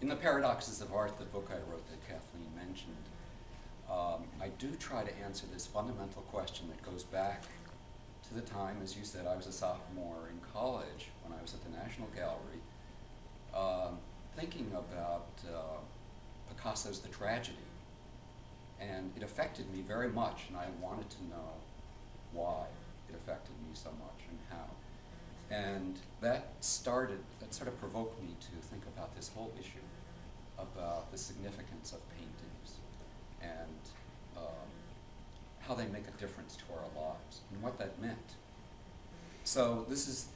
In the Paradoxes of Art, the book I wrote that Kathleen mentioned, I do try to answer this fundamental question that goes back to the time, as you said, I was a sophomore in college when I was at the National Gallery, thinking about Picasso's The Tragedy. And it affected me very much, and I wanted to know why it affected me so much and how. And that sort of provoked me to think about this whole issue about the significance of paintings and how they make a difference to our lives and what that meant. So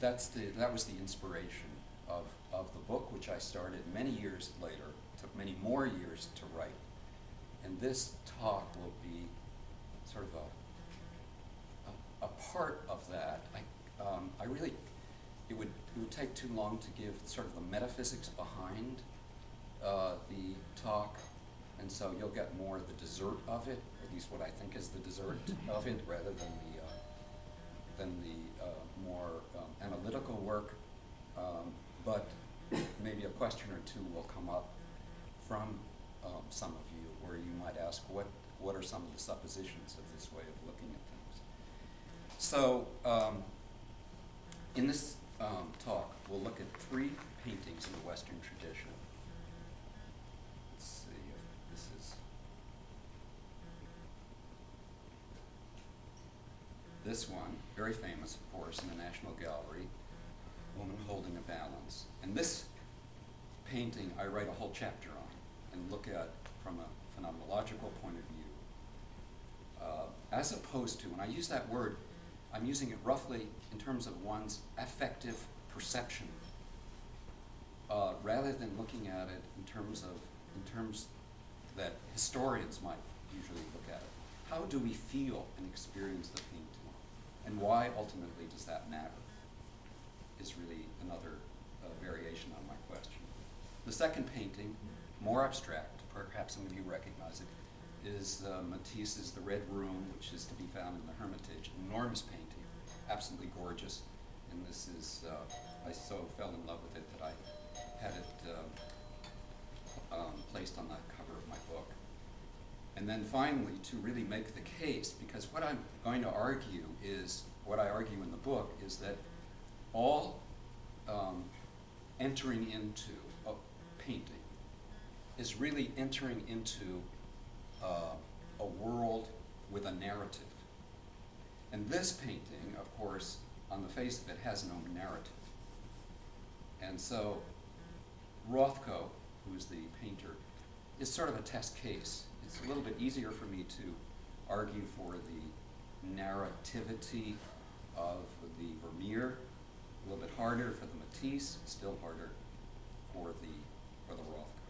that was the inspiration of the book, which I started many years later. It took many more years to write. And this talk will be sort of a part of that. It would take too long to give sort of the metaphysics behind the talk, and so you'll get more of the dessert of it, or at least what I think is the dessert of it, rather than the more analytical work. But maybe a question or two will come up from some of you, where you might ask, what are some of the suppositions of this way of looking at things? So, in this talk, we'll look at 3 paintings in the Western tradition. Let's see if this is... This one, very famous, of course, in the National Gallery, Woman Holding a Balance. And this painting I write a whole chapter on and look at from a phenomenological point of view. As opposed to, when I use that word, I'm using it roughly in terms of one's affective perception, rather than looking at it in terms that historians might usually look at it. How do we feel and experience the painting? And why ultimately does that matter? Is really another variation on my question. The second painting, more abstract, perhaps some of you recognize it, is Matisse's The Red Room, which is to be found in the Hermitage. An enormous painting, absolutely gorgeous. And this is, I so fell in love with it that I had it placed on the cover of my book. And then finally, to really make the case, because what I'm going to argue is, what I argue in the book is that all entering into a painting is really entering into a world with a narrative. And this painting, of course, on the face of it, has no narrative. And so Rothko, who is the painter, is sort of a test case. It's a little bit easier for me to argue for the narrativity of the Vermeer, a little bit harder for the Matisse, still harder for the Rothko.